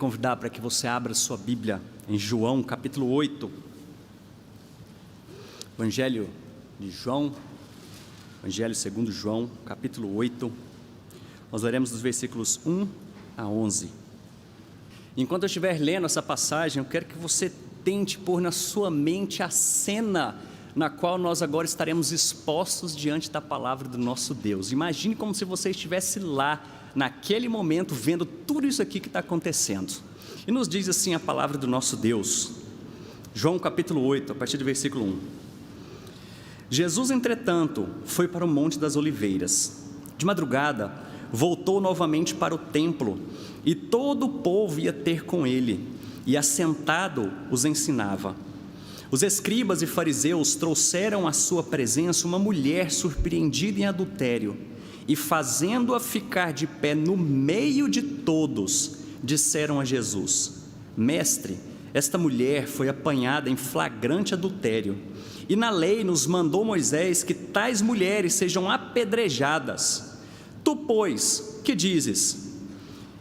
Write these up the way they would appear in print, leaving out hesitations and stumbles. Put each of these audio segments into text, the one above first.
convidar para que você abra sua Bíblia em João, capítulo 8. Evangelho de João, Evangelho segundo João, capítulo 8. Nós leremos dos versículos 1 a 11. Enquanto eu estiver lendo essa passagem, eu quero que você tente pôr na sua mente a cena na qual nós agora estaremos expostos diante da palavra do nosso Deus. Imagine como se você estivesse lá, naquele momento, vendo tudo isso aqui que está acontecendo. E nos diz assim a palavra do nosso Deus, João capítulo 8, a partir do versículo 1. Jesus, entretanto, foi para o Monte das Oliveiras. De madrugada, voltou novamente para o templo, e todo o povo ia ter com ele, e assentado os ensinava. Os escribas e fariseus trouxeram à sua presença uma mulher surpreendida em adultério, e fazendo-a ficar de pé no meio de todos, disseram a Jesus: Mestre, esta mulher foi apanhada em flagrante adultério, e na lei nos mandou Moisés que tais mulheres sejam apedrejadas. Tu, pois, que dizes?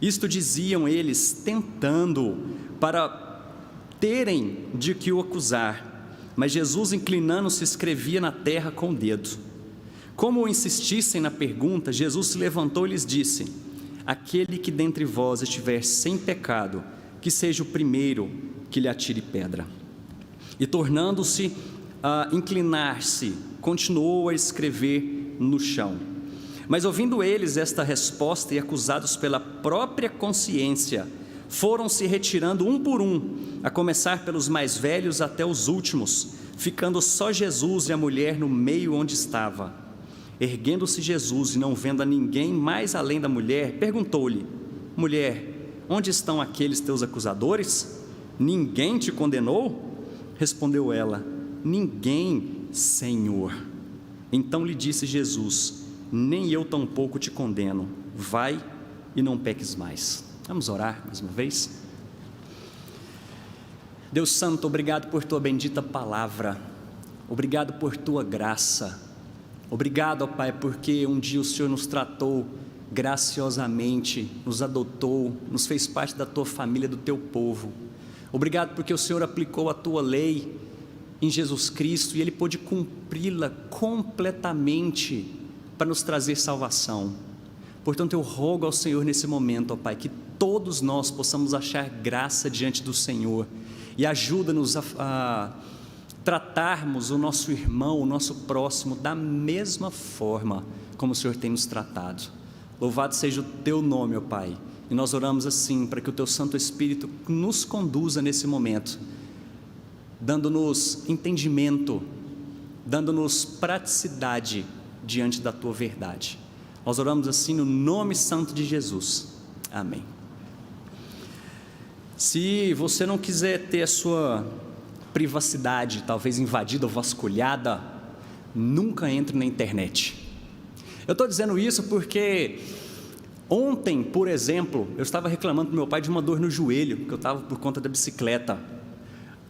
Isto diziam eles, tentando, para terem de que o acusar. Mas Jesus, inclinando-se, escrevia na terra com o dedo. Como insistissem na pergunta, Jesus se levantou e lhes disse: Aquele que dentre vós estiver sem pecado, que seja o primeiro que lhe atire pedra. E tornando-se a inclinar-se, continuou a escrever no chão. Mas ouvindo eles esta resposta e acusados pela própria consciência, foram se retirando um por um, a começar pelos mais velhos até os últimos, ficando só Jesus e a mulher no meio onde estava. Erguendo-se Jesus e não vendo a ninguém mais além da mulher, perguntou-lhe: Mulher, onde estão aqueles teus acusadores? Ninguém te condenou? Respondeu ela: Ninguém, Senhor. Então lhe disse Jesus: Nem eu tampouco te condeno. Vai e não peques mais. Vamos orar mais uma vez? Deus Santo, obrigado por tua bendita palavra. Obrigado por tua graça. Obrigado, ó Pai, porque um dia o Senhor nos tratou graciosamente, nos adotou, nos fez parte da tua família, do teu povo. Obrigado porque o Senhor aplicou a tua lei em Jesus Cristo e Ele pôde cumpri-la completamente para nos trazer salvação. Portanto, eu rogo ao Senhor nesse momento, ó Pai, que todos nós possamos achar graça diante do Senhor e ajuda-nos a tratarmos o nosso irmão, o nosso próximo da mesma forma como o Senhor tem nos tratado. Louvado seja o teu nome, ó Pai, e nós oramos assim para que o teu Santo Espírito nos conduza nesse momento, dando-nos entendimento, dando-nos praticidade diante da tua verdade. Nós oramos assim no nome santo de Jesus, amém. Se você não quiser ter a sua privacidade talvez invadida ou vasculhada, nunca entre na internet. Eu estou dizendo isso porque ontem, por exemplo, eu estava reclamando para meu pai de uma dor no joelho, que eu estava por conta da bicicleta.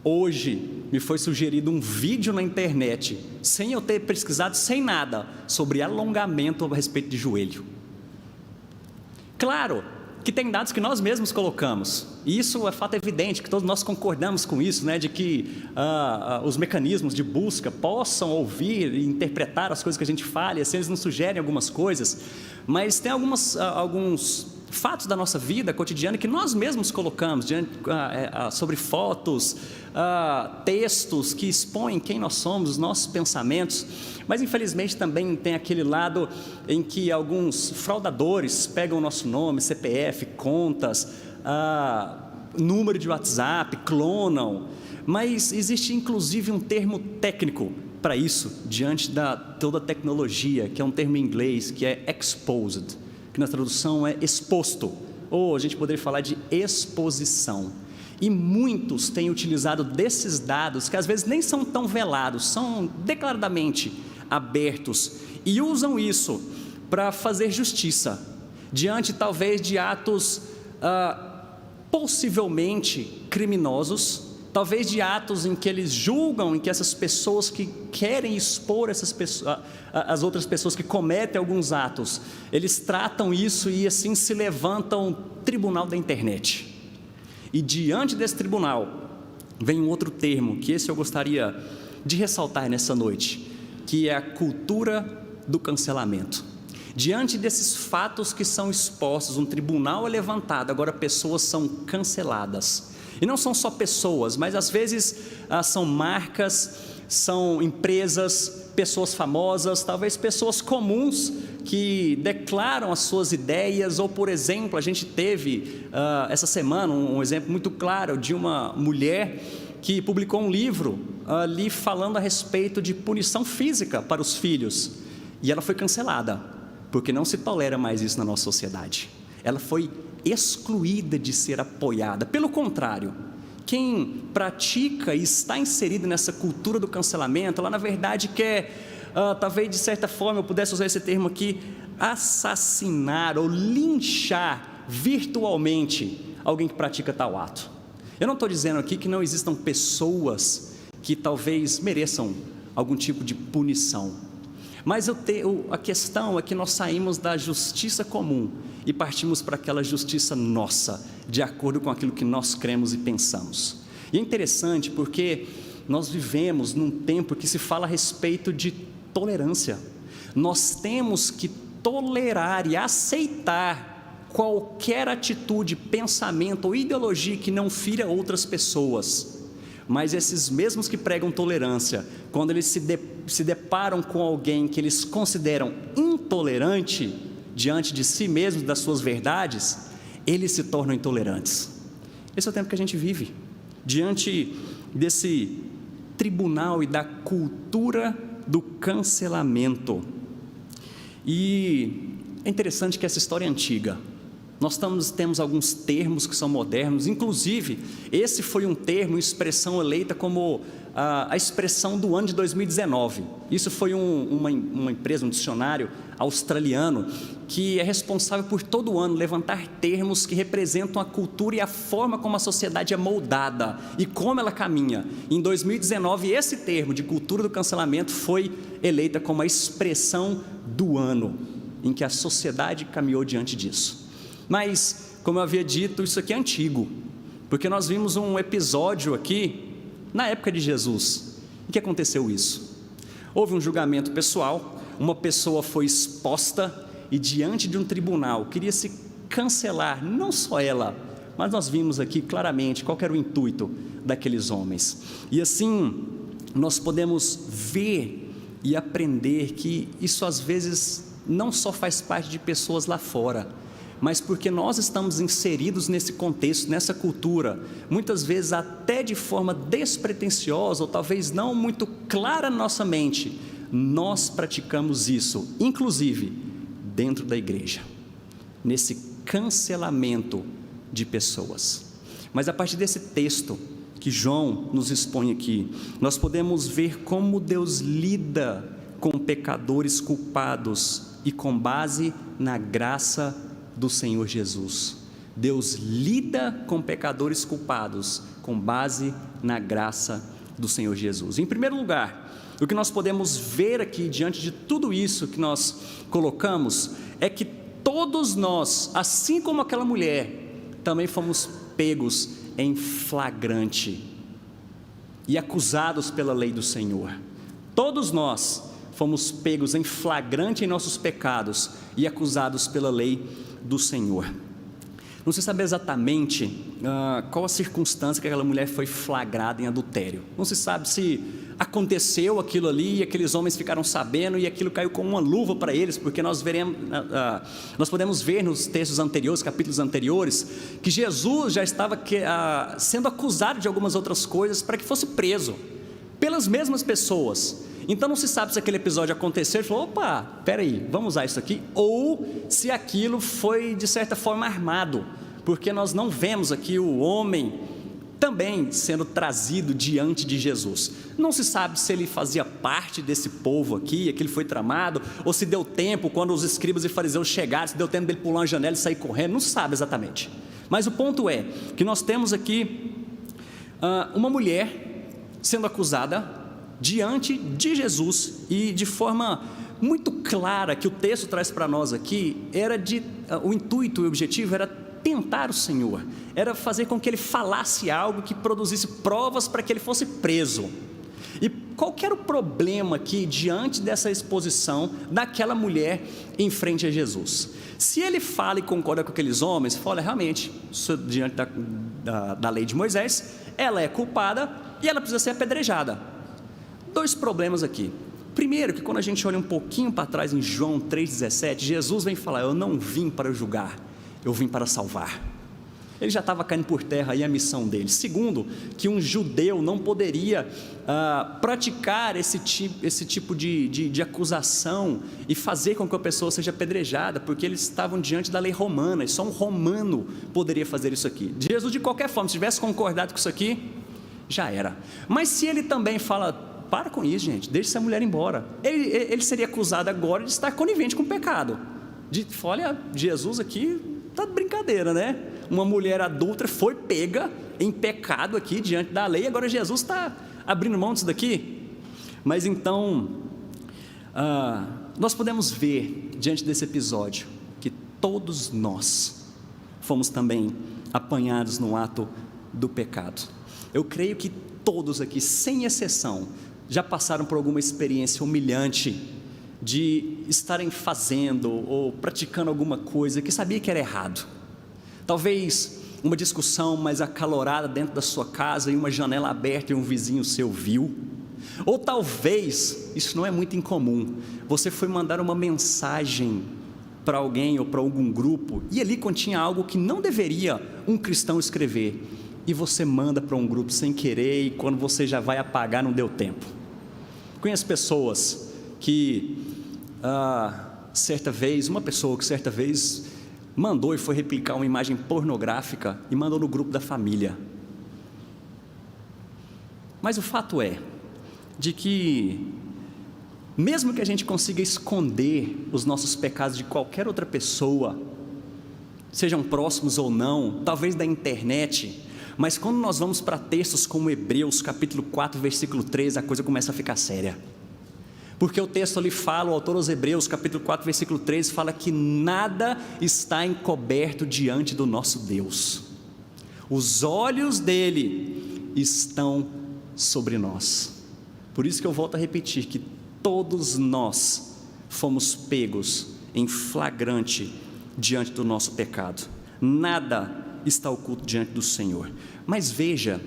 Hoje me foi sugerido um vídeo na internet, sem eu ter pesquisado, sem nada, sobre alongamento a respeito de joelho. Claro que tem dados que nós mesmos colocamos, e isso é fato evidente, que todos nós concordamos com isso, né, de que os mecanismos de busca possam ouvir e interpretar as coisas que a gente fala, e assim eles nos sugerem algumas coisas, mas tem alguns fatos da nossa vida cotidiana que nós mesmos colocamos sobre fotos, textos que expõem quem nós somos, os nossos pensamentos. Mas infelizmente também tem aquele lado em que alguns fraudadores pegam o nosso nome, CPF, contas, número de WhatsApp, clonam. Mas existe inclusive um termo técnico para isso, diante da toda a tecnologia, que é um termo em inglês, que é exposed, que na tradução é exposto, ou a gente poderia falar de exposição. E muitos têm utilizado desses dados, que às vezes nem são tão velados, são declaradamente abertos, e usam isso para fazer justiça, diante talvez de atos possivelmente criminosos, talvez de atos em que eles julgam, em que essas pessoas que querem expor essas pessoas, as outras pessoas que cometem alguns atos, eles tratam isso e assim se levantam tribunal da internet. E diante desse tribunal, vem um outro termo, que esse eu gostaria de ressaltar nessa noite, que é a cultura do cancelamento. Diante desses fatos que são expostos, um tribunal é levantado, agora pessoas são canceladas. E não são só pessoas, mas às vezes são marcas, são empresas, pessoas famosas, talvez pessoas comuns que declaram as suas ideias, ou por exemplo, a gente teve essa semana um exemplo muito claro de uma mulher que publicou um livro ali falando a respeito de punição física para os filhos, e ela foi cancelada, porque não se tolera mais isso na nossa sociedade. Ela foi excluída de ser apoiada. Pelo contrário, quem pratica e está inserido nessa cultura do cancelamento, ela na verdade quer, talvez de certa forma eu pudesse usar esse termo aqui, assassinar ou linchar virtualmente alguém que pratica tal ato. Eu não estou dizendo aqui que não existam pessoas que talvez mereçam algum tipo de punição, mas a questão é que nós saímos da justiça comum e partimos para aquela justiça nossa, de acordo com aquilo que nós cremos e pensamos. E é interessante porque nós vivemos num tempo que se fala a respeito de tolerância. Nós temos que tolerar e aceitar qualquer atitude, pensamento ou ideologia que não fira outras pessoas. Mas esses mesmos que pregam tolerância, quando eles se deparam com alguém que eles consideram intolerante diante de si mesmos, das suas verdades, eles se tornam intolerantes. Esse é o tempo que a gente vive, diante desse tribunal e da cultura do cancelamento. E é interessante que essa história é antiga. Nós temos alguns termos que são modernos, inclusive esse foi um termo, expressão eleita como a expressão do ano de 2019. Isso foi uma empresa, um dicionário australiano, que é responsável por todo ano levantar termos que representam a cultura e a forma como a sociedade é moldada e como ela caminha. Em 2019, esse termo de cultura do cancelamento foi eleita como a expressão do ano em que a sociedade caminhou diante disso. Mas, como eu havia dito, isso aqui é antigo, porque nós vimos um episódio aqui, na época de Jesus. Em que aconteceu isso? Houve um julgamento pessoal, uma pessoa foi exposta e diante de um tribunal queria se cancelar, não só ela, mas nós vimos aqui claramente qual era o intuito daqueles homens. E assim, nós podemos ver e aprender que isso às vezes não só faz parte de pessoas lá fora, mas porque nós estamos inseridos nesse contexto, nessa cultura, muitas vezes até de forma despretensiosa, ou talvez não muito clara na nossa mente, nós praticamos isso, inclusive dentro da igreja, nesse cancelamento de pessoas. Mas a partir desse texto que João nos expõe aqui, nós podemos ver como Deus lida com pecadores culpados e com base na graça do Senhor Jesus. Deus lida com pecadores culpados com base na graça do Senhor Jesus. Em primeiro lugar, o que nós podemos ver aqui diante de tudo isso que nós colocamos é que todos nós, assim como aquela mulher, também fomos pegos em flagrante e acusados pela lei do Senhor. Todos nós fomos pegos em flagrante em nossos pecados e acusados pela lei do Senhor. Não se sabe exatamente qual a circunstância que aquela mulher foi flagrada em adultério. Não se sabe se aconteceu aquilo ali e aqueles homens ficaram sabendo e aquilo caiu como uma luva para eles, porque nós podemos ver nos textos anteriores, capítulos anteriores, que Jesus já estava sendo acusado de algumas outras coisas para que fosse preso pelas mesmas pessoas. Então não se sabe se aquele episódio aconteceu e falou, opa, peraí, vamos usar isso aqui, ou se aquilo foi de certa forma armado, porque nós não vemos aqui o homem também sendo trazido diante de Jesus. Não se sabe se ele fazia parte desse povo aqui, aquilo foi tramado, ou se deu tempo quando os escribas e fariseus chegaram, se deu tempo dele pular uma janela e sair correndo, não se sabe exatamente. Mas o ponto é que nós temos aqui uma mulher sendo acusada diante de Jesus, e de forma muito clara que o texto traz para nós aqui, o intuito e o objetivo era tentar o Senhor, era fazer com que ele falasse algo que produzisse provas para que ele fosse preso. E qual que era o problema aqui diante dessa exposição daquela mulher em frente a Jesus? Se ele fala e concorda com aqueles homens, fala, realmente, diante da lei de Moisés, ela é culpada e ela precisa ser apedrejada. Dois problemas aqui. Primeiro, que quando a gente olha um pouquinho para trás em João 3,17, Jesus vem falar, eu não vim para julgar, eu vim para salvar. Ele já estava caindo por terra aí a missão dele. Segundo, que um judeu não poderia praticar esse tipo de acusação e fazer com que a pessoa seja apedrejada, porque eles estavam diante da lei romana, e só um romano poderia fazer isso aqui. Jesus, de qualquer forma, se tivesse concordado com isso aqui, já era. Mas se ele também fala, para com isso, gente, deixa essa mulher embora, ele seria acusado agora de estar conivente com o pecado. Olha, Jesus aqui está de brincadeira, né? Uma mulher adúltera foi pega em pecado aqui diante da lei, agora Jesus está abrindo mão disso daqui. Mas então, nós podemos ver diante desse episódio que todos nós fomos também apanhados no ato do pecado. Eu creio que todos aqui, sem exceção, já passaram por alguma experiência humilhante de estarem fazendo ou praticando alguma coisa que sabia que era errado. Talvez uma discussão mais acalorada dentro da sua casa e uma janela aberta e um vizinho seu viu. Ou talvez, isso não é muito incomum, você foi mandar uma mensagem para alguém ou para algum grupo e ali continha algo que não deveria um cristão escrever, e você manda para um grupo sem querer, e quando você já vai apagar não deu tempo. Conheço pessoas que uma pessoa que certa vez mandou e foi replicar uma imagem pornográfica e mandou no grupo da família. Mas o fato é de que mesmo que a gente consiga esconder os nossos pecados de qualquer outra pessoa, sejam próximos ou não, talvez da internet, mas quando nós vamos para textos como Hebreus capítulo 4 versículo 3, a coisa começa a ficar séria. Porque o texto ali fala, o autor aos Hebreus, capítulo 4, versículo 3, fala que nada está encoberto diante do nosso Deus. Os olhos dele estão sobre nós. Por isso que eu volto a repetir que todos nós fomos pegos em flagrante diante do nosso pecado. Nada está oculto diante do Senhor. Mas veja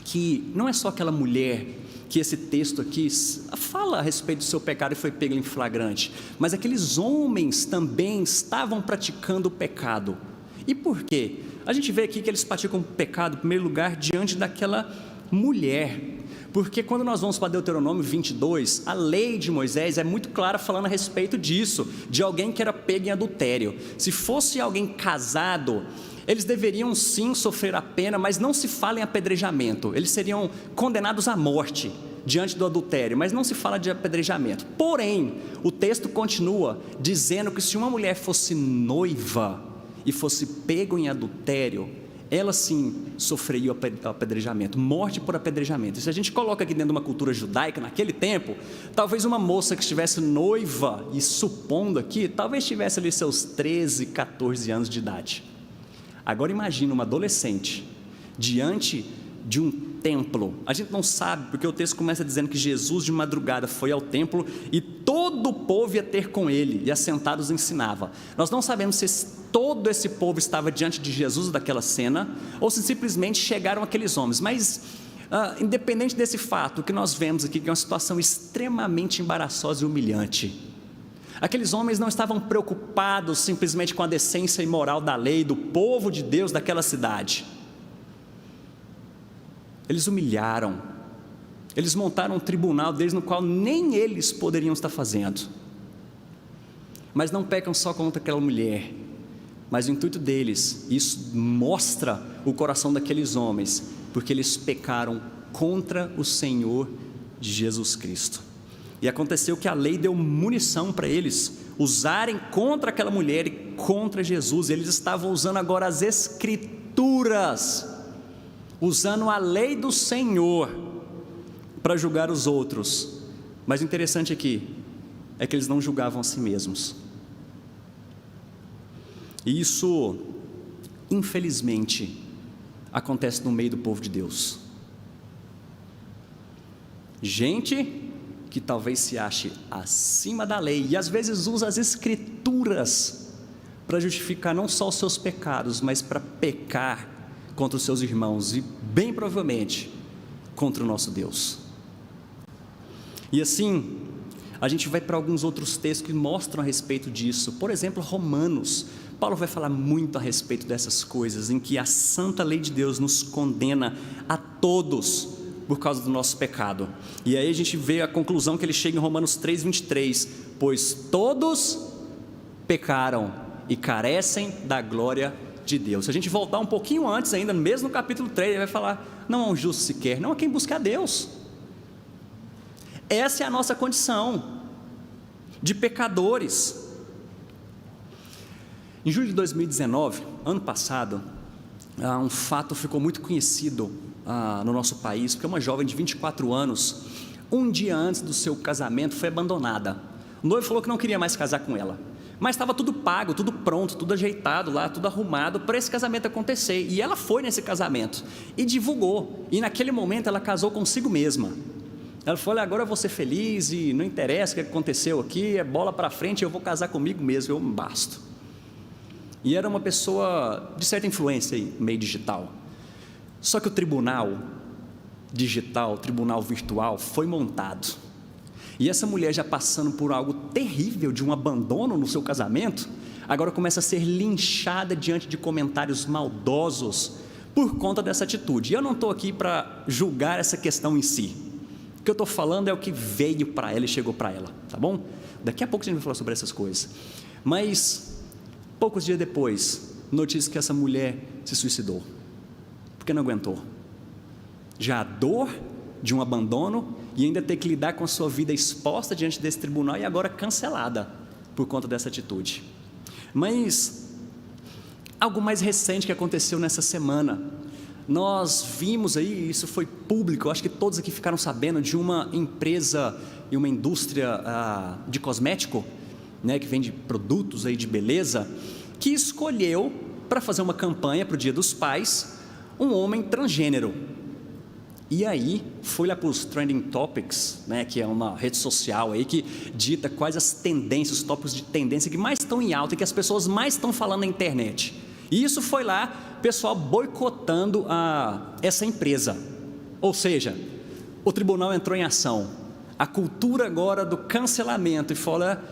que não é só aquela mulher que esse texto aqui fala a respeito do seu pecado e foi pego em flagrante, mas aqueles homens também estavam praticando o pecado. E por quê? A gente vê aqui que eles praticam o pecado, em primeiro lugar, diante daquela mulher, porque quando nós vamos para Deuteronômio 22, a lei de Moisés é muito clara falando a respeito disso, de alguém que era pego em adultério. Se fosse alguém casado, eles deveriam sim sofrer a pena, mas não se fala em apedrejamento, eles seriam condenados à morte diante do adultério, mas não se fala de apedrejamento. Porém, o texto continua dizendo que se uma mulher fosse noiva e fosse pego em adultério, ela sim sofreria o apedrejamento, morte por apedrejamento. E se a gente coloca aqui dentro de uma cultura judaica, naquele tempo, talvez uma moça que estivesse noiva, e supondo aqui, talvez tivesse ali seus 13, 14 anos de idade. Agora imagina uma adolescente diante de um templo. A gente não sabe, porque o texto começa dizendo que Jesus de madrugada foi ao templo e todo o povo ia ter com ele, e assentados ensinava. Nós não sabemos se todo esse povo estava diante de Jesus daquela cena, ou se simplesmente chegaram aqueles homens, mas independente desse fato, o que nós vemos aqui que é uma situação extremamente embaraçosa e humilhante. Aqueles homens não estavam preocupados simplesmente com a decência e moral da lei, do povo de Deus daquela cidade. Eles humilharam, eles montaram um tribunal deles no qual nem eles poderiam estar fazendo. Mas não pecam só contra aquela mulher, mas o intuito deles, isso mostra o coração daqueles homens, porque eles pecaram contra o Senhor Jesus Cristo. E aconteceu que a lei deu munição para eles usarem contra aquela mulher e contra Jesus. Eles estavam usando agora as Escrituras, usando a lei do Senhor para julgar os outros. Mas o interessante aqui é que eles não julgavam a si mesmos. E isso infelizmente, acontece no meio do povo de Deus. Gente que talvez se ache acima da lei e às vezes usa as escrituras para justificar não só os seus pecados, mas para pecar contra os seus irmãos e bem provavelmente contra o nosso Deus. E assim, a gente vai para alguns outros textos que mostram a respeito disso. Por exemplo, Romanos. Paulo vai falar muito a respeito dessas coisas, em que a santa lei de Deus nos condena a todos por causa do nosso pecado. E aí a gente vê a conclusão que ele chega em Romanos 3:23, pois todos pecaram e carecem da glória de Deus. Se a gente voltar um pouquinho antes ainda, mesmo no capítulo 3, ele vai falar, não há um justo sequer, não há quem busque a Deus. Essa é a nossa condição de pecadores. Em julho de 2019, ano passado, um fato ficou muito conhecido no nosso país, porque uma jovem de 24 anos, um dia antes do seu casamento, foi abandonada. O noivo falou que não queria mais casar com ela, mas estava tudo pago, tudo pronto, tudo ajeitado lá, tudo arrumado para esse casamento acontecer, e ela foi nesse casamento, e divulgou, e naquele momento ela casou consigo mesma. Ela falou, olha, agora eu vou ser feliz, e não interessa o que aconteceu aqui, é bola para frente, eu vou casar comigo mesmo, eu me basto. E era uma pessoa de certa influência aí, meio digital. Só que o tribunal digital, o tribunal virtual, foi montado. E essa mulher, já passando por algo terrível de um abandono no seu casamento, agora começa a ser linchada diante de comentários maldosos por conta dessa atitude. E eu não estou aqui para julgar essa questão em si. O que eu estou falando é o que veio para ela e chegou para ela, tá bom? Daqui a pouco a gente vai falar sobre essas coisas. Mas poucos dias depois, notícia que essa mulher se suicidou, porque não aguentou. Já a dor de um abandono e ainda ter que lidar com a sua vida exposta diante desse tribunal e agora cancelada por conta dessa atitude. Mas algo mais recente que aconteceu nessa semana, nós vimos aí, isso foi público, eu acho que todos aqui ficaram sabendo, de uma empresa e uma indústria de cosmético, né, que vende produtos aí de beleza, que escolheu para fazer uma campanha para o Dia dos Pais, um homem transgênero. E aí foi lá para os Trending Topics, né, que é uma rede social aí que dita quais as tendências, os tópicos de tendência que mais estão em alta e que as pessoas mais estão falando na internet. E isso foi lá, pessoal boicotando essa empresa. Ou seja, o tribunal entrou em ação. A cultura agora do cancelamento e fala,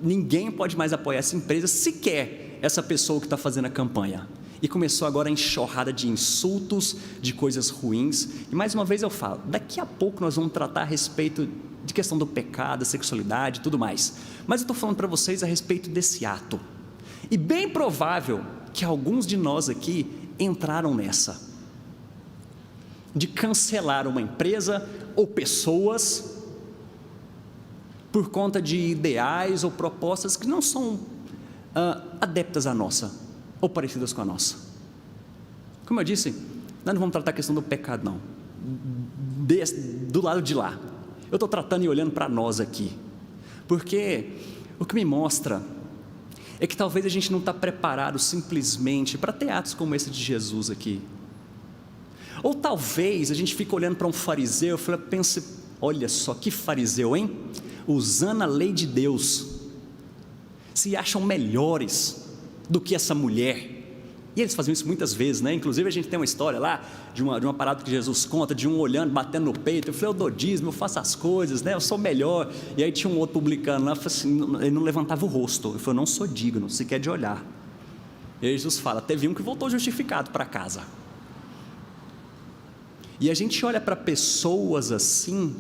ninguém pode mais apoiar essa empresa, sequer essa pessoa que está fazendo a campanha. E começou agora a enxurrada de insultos, de coisas ruins. E mais uma vez eu falo, daqui a pouco nós vamos tratar a respeito de questão do pecado, da sexualidade e tudo mais. Mas eu estou falando para vocês a respeito desse ato. E bem provável que alguns de nós aqui entraram nessa, de cancelar uma empresa ou pessoas por conta de ideais ou propostas que não são adeptas à nossa, ou parecidas com a nossa. Como eu disse, nós não vamos tratar a questão do pecado não, do lado de lá. Eu estou tratando e olhando para nós aqui, porque o que me mostra é que talvez a gente não está preparado simplesmente para ter atos como esse de Jesus aqui. Ou talvez a gente fique olhando para um fariseu e pense, olha só que fariseu, hein? Usando a lei de Deus, se acham melhores do que essa mulher. E eles faziam isso muitas vezes, né? Inclusive a gente tem uma história lá, de uma parada que Jesus conta, de um olhando, batendo no peito, eu falei, eu dou dízimo, eu faço as coisas, né? Eu sou melhor. E aí tinha um outro publicano lá, assim, ele não levantava o rosto, ele falou, não sou digno, sequer de olhar. E aí Jesus fala, teve um que voltou justificado para casa. E a gente olha para pessoas assim,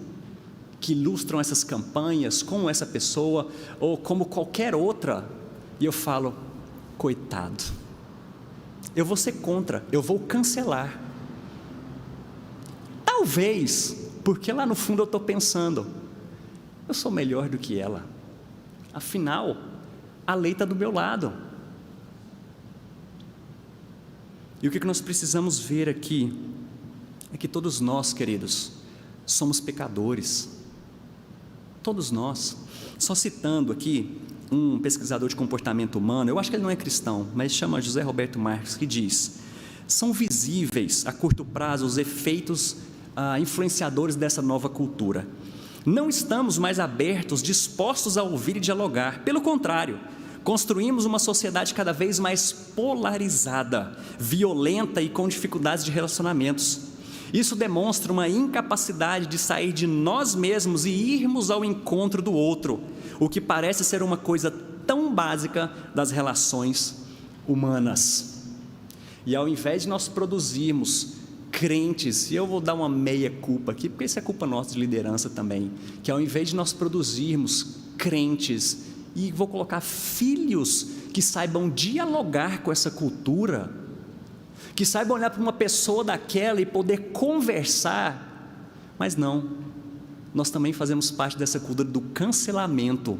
que ilustram essas campanhas, como essa pessoa, ou como qualquer outra, e eu falo, coitado, eu vou ser contra, eu vou cancelar. Talvez, porque lá no fundo eu estou pensando, eu sou melhor do que ela, afinal, a lei está do meu lado. E o que nós precisamos ver aqui, é que todos nós, queridos, somos pecadores, todos nós. Só citando aqui um pesquisador de comportamento humano, eu acho que ele não é cristão, mas chama José Roberto Marques, que diz: são visíveis a curto prazo os efeitos influenciadores dessa nova cultura. Não estamos mais abertos, dispostos a ouvir e dialogar. Pelo contrário, construímos uma sociedade cada vez mais polarizada, violenta e com dificuldades de relacionamentos. Isso demonstra uma incapacidade de sair de nós mesmos e irmos ao encontro do outro, o que parece ser uma coisa tão básica das relações humanas. E ao invés de nós produzirmos crentes, e eu vou dar uma meia culpa aqui, porque isso é culpa nossa de liderança também, que ao invés de nós produzirmos crentes, e vou colocar filhos que saibam dialogar com essa cultura, que saibam olhar para uma pessoa daquela e poder conversar, mas não, nós também fazemos parte dessa cultura do cancelamento,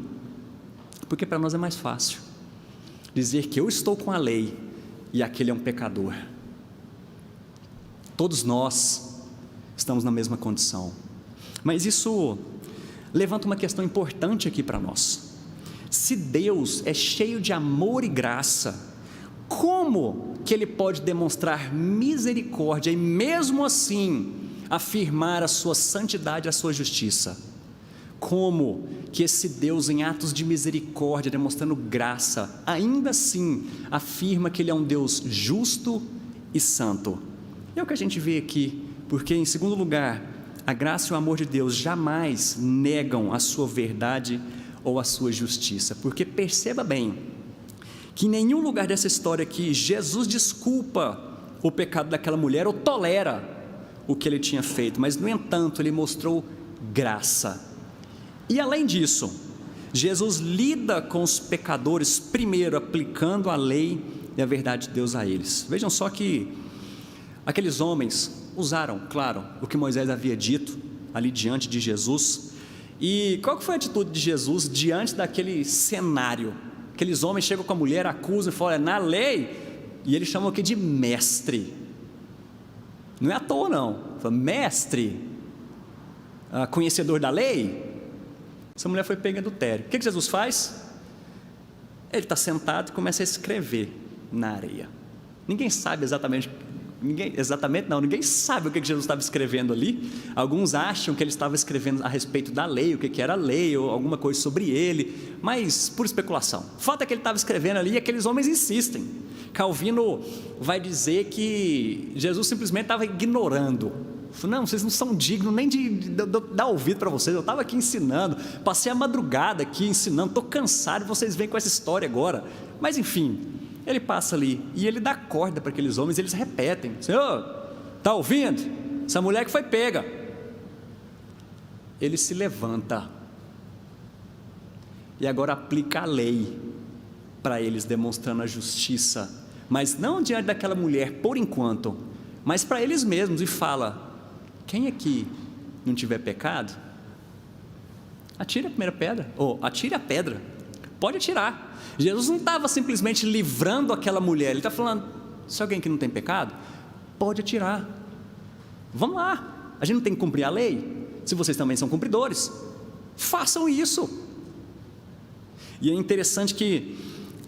porque para nós é mais fácil dizer que eu estou com a lei e aquele é um pecador. Todos nós estamos na mesma condição, mas isso levanta uma questão importante aqui para nós. Se Deus é cheio de amor e graça, como que Ele pode demonstrar misericórdia e mesmo assim afirmar a sua santidade e a sua justiça? Como que esse Deus em atos de misericórdia, demonstrando graça, ainda assim afirma que Ele é um Deus justo e santo? É o que a gente vê aqui, porque em segundo lugar, a graça e o amor de Deus jamais negam a sua verdade ou a sua justiça, porque perceba bem, que em nenhum lugar dessa história aqui, Jesus desculpa o pecado daquela mulher ou tolera o que ele tinha feito, mas no entanto, ele mostrou graça. E além disso, Jesus lida com os pecadores, primeiro aplicando a lei e a verdade de Deus a eles. Vejam só que aqueles homens usaram, claro, o que Moisés havia dito ali diante de Jesus. E qual que foi a atitude de Jesus diante daquele cenário? Aqueles homens chegam com a mulher, acusam e falam: na lei, e eles chamam aqui de mestre, não é à toa não, fala, mestre, conhecedor da lei. Essa mulher foi pega em adultério. O que Jesus faz? Ele está sentado e começa a escrever na areia. Ninguém sabe exatamente, ninguém sabe o que Jesus estava escrevendo ali. Alguns acham que ele estava escrevendo a respeito da lei, o que era a lei, ou alguma coisa sobre ele, mas por especulação. O fato é que ele estava escrevendo ali e aqueles homens insistem. Calvino vai dizer que Jesus simplesmente estava ignorando. Não, vocês não são dignos nem de dar ouvido para vocês, eu estava aqui ensinando, passei a madrugada aqui ensinando, estou cansado e vocês vêm com essa história agora. Mas enfim, ele passa ali e ele dá corda para aqueles homens, eles repetem: Senhor, está ouvindo? Essa mulher que foi pega. Ele se levanta e agora aplica a lei para eles, demonstrando a justiça, mas não diante daquela mulher por enquanto, mas para eles mesmos, e fala: quem aqui não tiver pecado, atire a primeira pedra, ou atire a pedra, pode atirar. Jesus não estava simplesmente livrando aquela mulher, ele está falando: se alguém que não tem pecado, pode atirar, vamos lá, a gente não tem que cumprir a lei? Se vocês também são cumpridores, façam isso. E é interessante que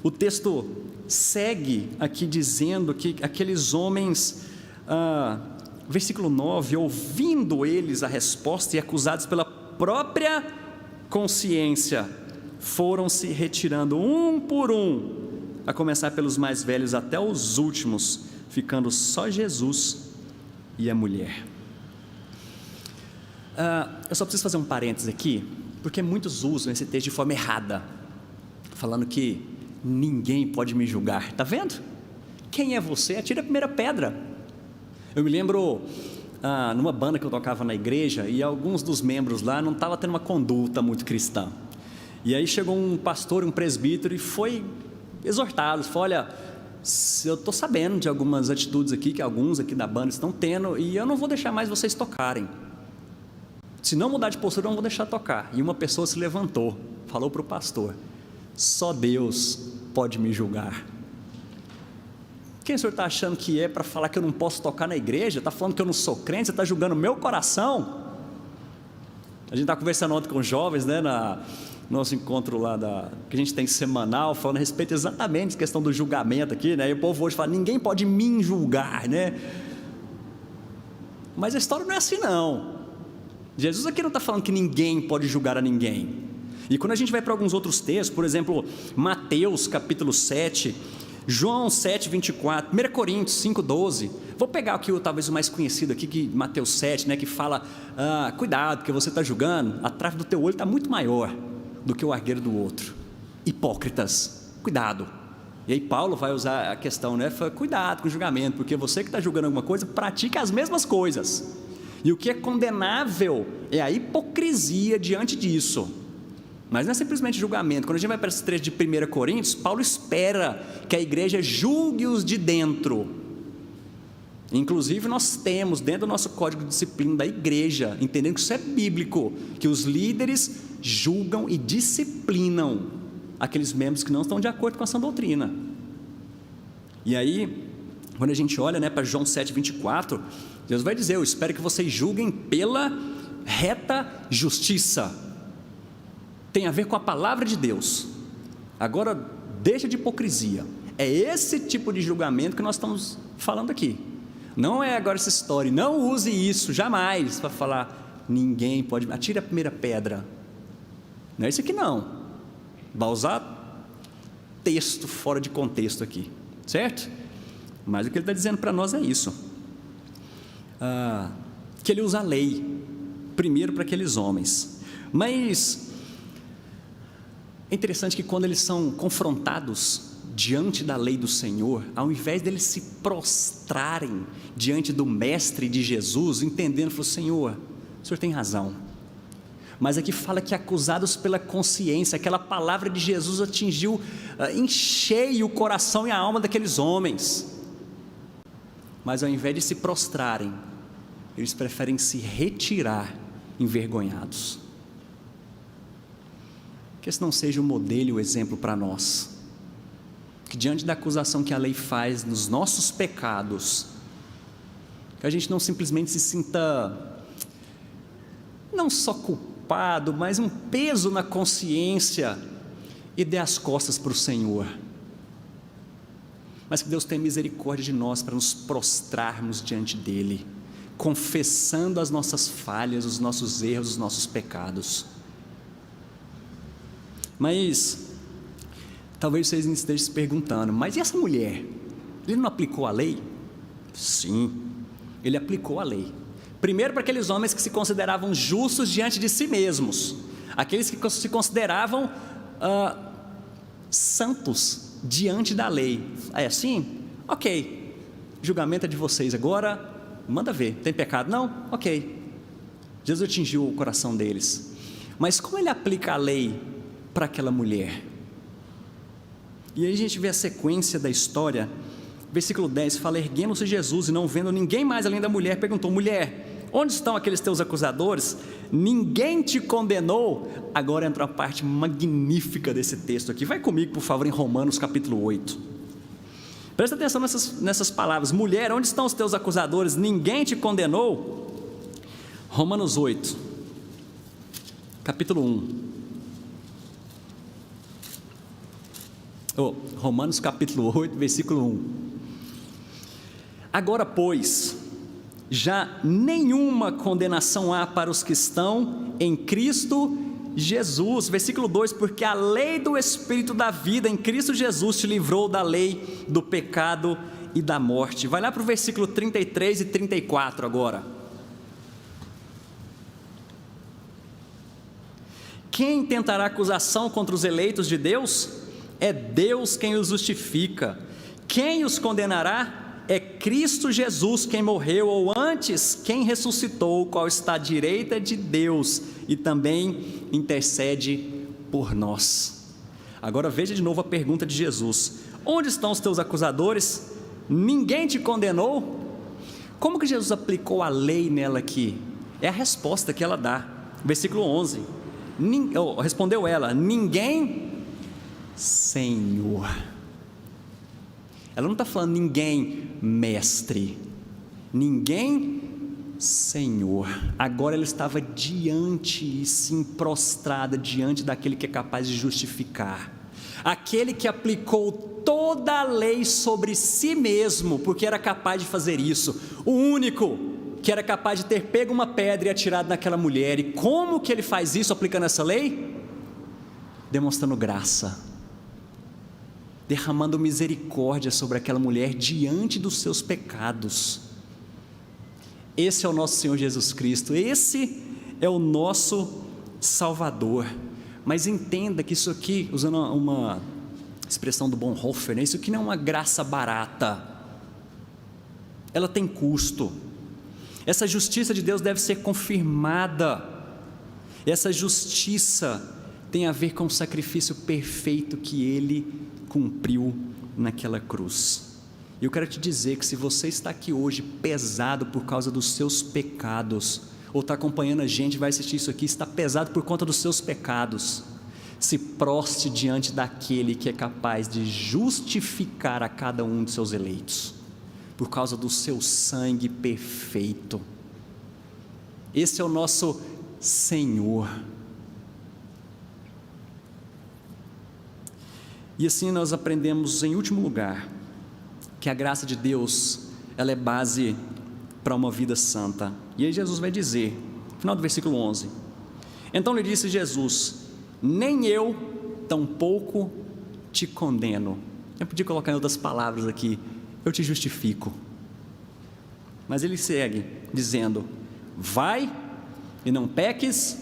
o texto segue aqui dizendo que aqueles homens, versículo 9, ouvindo eles a resposta e acusados pela própria consciência, foram se retirando um por um, a começar pelos mais velhos até os últimos, ficando só Jesus e a mulher. Eu só preciso fazer um parênteses aqui, porque muitos usam esse texto de forma errada, falando que ninguém pode me julgar. Está vendo? Quem é você? Atira a primeira pedra. Eu me lembro, numa banda que eu tocava na igreja, e alguns dos membros lá não estavam tendo uma conduta muito cristã. E aí chegou um pastor, um presbítero, e foi exortá los. Falou: olha, eu estou sabendo de algumas atitudes aqui, que alguns aqui da banda estão tendo, e eu não vou deixar mais vocês tocarem. Se não mudar de postura, eu não vou deixar tocar. E uma pessoa se levantou, falou para o pastor: só Deus pode me julgar. Quem o senhor está achando que é para falar que eu não posso tocar na igreja? Está falando que eu não sou crente? Você está julgando o meu coração? A gente está conversando ontem com os jovens, né, nosso encontro lá que a gente tem semanal, falando a respeito exatamente da questão do julgamento aqui, né? E o povo hoje fala, ninguém pode me julgar, né? Mas a história não é assim, não. Jesus aqui não está falando que ninguém pode julgar a ninguém. E quando a gente vai para alguns outros textos, por exemplo, Mateus capítulo 7, João 7, 24, 1 Coríntios 5, 12, vou pegar aqui talvez o mais conhecido aqui, que Mateus 7, né, que fala, cuidado, que você está julgando, a trave do teu olho está muito maior do que o argueiro do outro. Hipócritas, cuidado. E aí Paulo vai usar a questão, né, fala, cuidado com o julgamento, porque você que está julgando alguma coisa, pratica as mesmas coisas. E o que é condenável é a hipocrisia diante disso. Mas não é simplesmente julgamento. Quando a gente vai para esse trecho de 1 Coríntios, Paulo espera que a igreja julgue-os de dentro. Inclusive nós temos dentro do nosso código de disciplina da igreja, entendendo que isso é bíblico, que os líderes julgam e disciplinam aqueles membros que não estão de acordo com essa doutrina. E aí, quando a gente olha, né, para João 7, 24, Deus vai dizer, eu espero que vocês julguem pela reta justiça. Tem a ver com a palavra de Deus. Agora, deixa de hipocrisia. É esse tipo de julgamento que nós estamos falando aqui. Não é agora essa história, não use isso, jamais, para falar, ninguém pode, atire a primeira pedra. Não é isso aqui não. Vai usar texto fora de contexto aqui, certo? Mas o que ele está dizendo para nós é isso. Que ele usa a lei, primeiro para aqueles homens. Mas é interessante que quando eles são confrontados diante da lei do Senhor, ao invés deles se prostrarem diante do Mestre de Jesus, entendendo, falou, Senhor, o Senhor tem razão. Mas aqui fala que acusados pela consciência, aquela palavra de Jesus atingiu em cheio o coração e a alma daqueles homens. Mas ao invés de se prostrarem, eles preferem se retirar envergonhados. Que esse não seja o modelo e o exemplo para nós, que diante da acusação que a lei faz nos nossos pecados, que a gente não simplesmente se sinta, não só culpado, mas um peso na consciência, e dê as costas para o Senhor, mas que Deus tenha misericórdia de nós, para nos prostrarmos diante dEle, confessando as nossas falhas, os nossos erros, os nossos pecados. Mas talvez vocês estejam se perguntando, mas e essa mulher? Ele não aplicou a lei? Sim, ele aplicou a lei. Primeiro para aqueles homens que se consideravam justos diante de si mesmos, aqueles que se consideravam santos diante da lei. É assim? Ok, julgamento é de vocês agora, manda ver, tem pecado? Não? Ok, Jesus atingiu o coração deles. Mas como ele aplica a lei para aquela mulher? E aí a gente vê a sequência da história. Versículo 10 fala, erguendo-se Jesus e não vendo ninguém mais além da mulher, perguntou, mulher, onde estão aqueles teus acusadores? Ninguém te condenou? Agora entra a parte magnífica desse texto aqui, vai comigo por favor em Romanos capítulo 8, presta atenção nessas palavras, mulher, onde estão os teus acusadores? Ninguém te condenou? Romanos 8, capítulo 1, Romanos capítulo 8, versículo 1. Agora, pois, já nenhuma condenação há para os que estão em Cristo Jesus. Versículo 2, porque a lei do Espírito da vida em Cristo Jesus te livrou da lei do pecado e da morte. Vai lá para o versículo 33 e 34 agora. Quem tentará acusação contra os eleitos de Deus? É Deus quem os justifica. Quem os condenará? É Cristo Jesus quem morreu, ou antes, quem ressuscitou, o qual está à direita de Deus e também intercede por nós. Agora veja de novo a pergunta de Jesus, onde estão os teus acusadores? Ninguém te condenou? Como que Jesus aplicou a lei nela aqui? É a resposta que ela dá, versículo 11, respondeu ela, ninguém, Senhor. Ela não está falando ninguém, mestre, ninguém, Senhor. Agora ela estava diante, e sim prostrada diante daquele que é capaz de justificar, aquele que aplicou toda a lei sobre si mesmo, porque era capaz de fazer isso, o único que era capaz de ter pego uma pedra e atirado naquela mulher. E como que ele faz isso aplicando essa lei? Demonstrando graça, derramando misericórdia sobre aquela mulher diante dos seus pecados. Esse é o nosso Senhor Jesus Cristo, esse é o nosso Salvador. Mas entenda que isso aqui, usando uma expressão do Bonhoeffer, né? Isso aqui não é uma graça barata, ela tem custo. Essa justiça de Deus deve ser confirmada, essa justiça tem a ver com o sacrifício perfeito que Ele cumpriu naquela cruz. E eu quero te dizer que se você está aqui hoje pesado por causa dos seus pecados, ou está acompanhando a gente, vai assistir isso aqui, está pesado por conta dos seus pecados, se prostre diante daquele que é capaz de justificar a cada um de seus eleitos, por causa do seu sangue perfeito. Esse é o nosso Senhor. E assim nós aprendemos, em último lugar, que a graça de Deus, ela é base para uma vida santa. E aí Jesus vai dizer, no final do versículo 11: então lhe disse Jesus: nem eu tampouco te condeno. Eu podia colocar em outras palavras aqui: eu te justifico. Mas ele segue dizendo: vai e não peques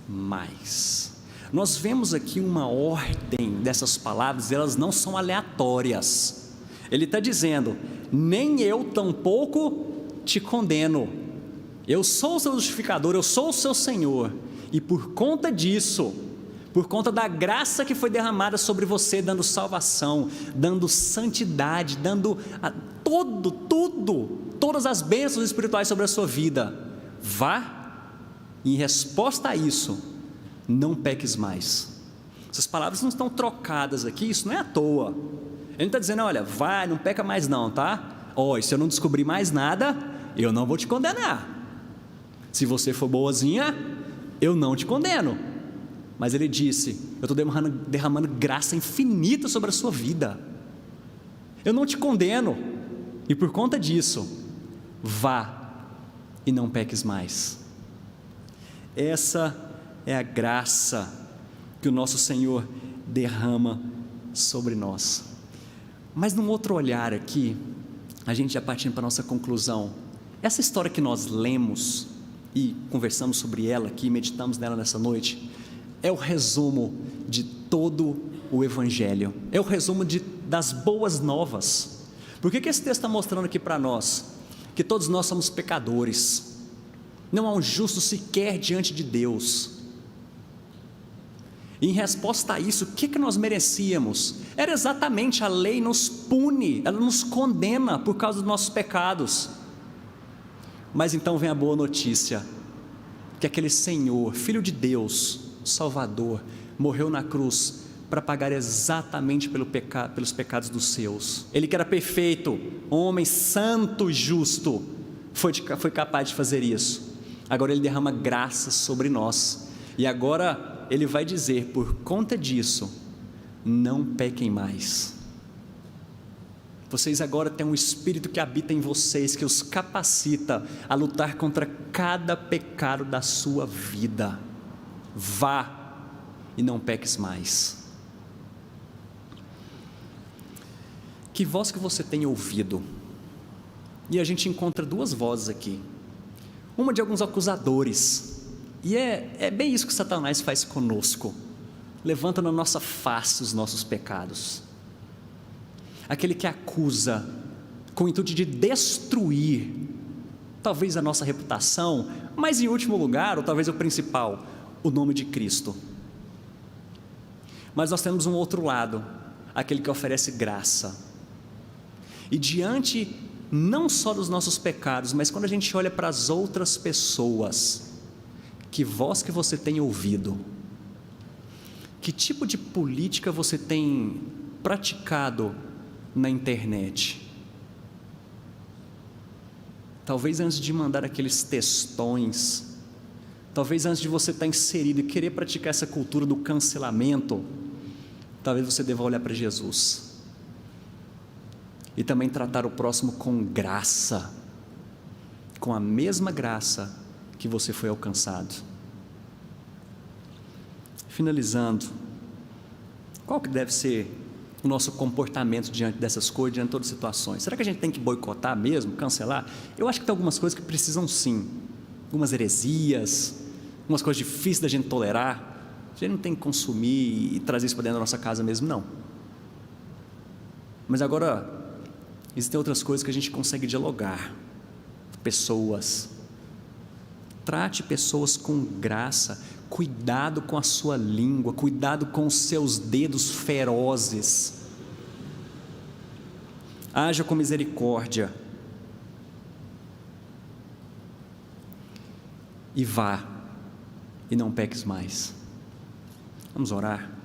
mais. Nós vemos aqui uma ordem dessas palavras, elas não são aleatórias. Ele está dizendo: nem eu tampouco te condeno. Eu sou o seu justificador, eu sou o seu Senhor. E por conta disso, por conta da graça que foi derramada sobre você, dando salvação, dando santidade, dando todas as bênçãos espirituais sobre a sua vida, vá, e em resposta a isso, não peques mais. Essas palavras não estão trocadas aqui, isso não é à toa. Ele não está dizendo: olha, vai, não peca mais não, tá? E se eu não descobrir mais nada, eu não vou te condenar. Se você for boazinha, eu não te condeno. Mas ele disse: eu estou derramando graça infinita sobre a sua vida. Eu não te condeno. E por conta disso, vá e não peques mais. Essa é a graça que o nosso Senhor derrama sobre nós. Mas num outro olhar aqui, a gente já partindo para a nossa conclusão, essa história que nós lemos e conversamos sobre ela aqui, meditamos nela nessa noite, é o resumo de todo o Evangelho, é o resumo das boas novas. Por que esse texto está mostrando aqui para nós? Que todos nós somos pecadores, não há um justo sequer diante de Deus. Em resposta a isso, o que nós merecíamos? Era exatamente: a lei nos pune, ela nos condena por causa dos nossos pecados. Mas então vem a boa notícia, que aquele Senhor, Filho de Deus, Salvador, morreu na cruz para pagar exatamente pelos pecados dos seus. Ele que era perfeito, homem santo e justo, foi capaz de fazer isso. Agora Ele derrama graça sobre nós, e agora Ele vai dizer: por conta disso, não pequem mais. Vocês agora têm um Espírito que habita em vocês, que os capacita a lutar contra cada pecado da sua vida. Vá e não peques mais. Que voz que você tem ouvido? E a gente encontra duas vozes aqui. Uma de alguns acusadores, e é bem isso que Satanás faz conosco, levanta na nossa face os nossos pecados. Aquele que acusa com o intuito de destruir, talvez a nossa reputação, mas em último lugar, ou talvez o principal, o nome de Cristo. Mas nós temos um outro lado, aquele que oferece graça. E diante não só dos nossos pecados, mas quando a gente olha para as outras pessoas, que voz que você tem ouvido? Que tipo de política você tem praticado na internet? talvez antes de mandar aqueles textões, talvez antes de você estar inserido e querer praticar essa cultura do cancelamento, talvez você deva olhar para Jesus e também tratar o próximo com graça, com a mesma graça que você foi alcançado. Finalizando, qual que deve ser o nosso comportamento diante dessas coisas, diante de todas as situações? Será que a gente tem que boicotar mesmo, cancelar? Eu acho que tem algumas coisas que precisam sim, algumas heresias, algumas coisas difíceis da gente tolerar. A gente não tem que consumir e trazer isso para dentro da nossa casa mesmo, não. Mas agora, existem outras coisas que a gente consegue dialogar. Pessoas, trate pessoas com graça, cuidado com a sua língua, cuidado com os seus dedos ferozes, haja com misericórdia e vá, e não peques mais. Vamos orar.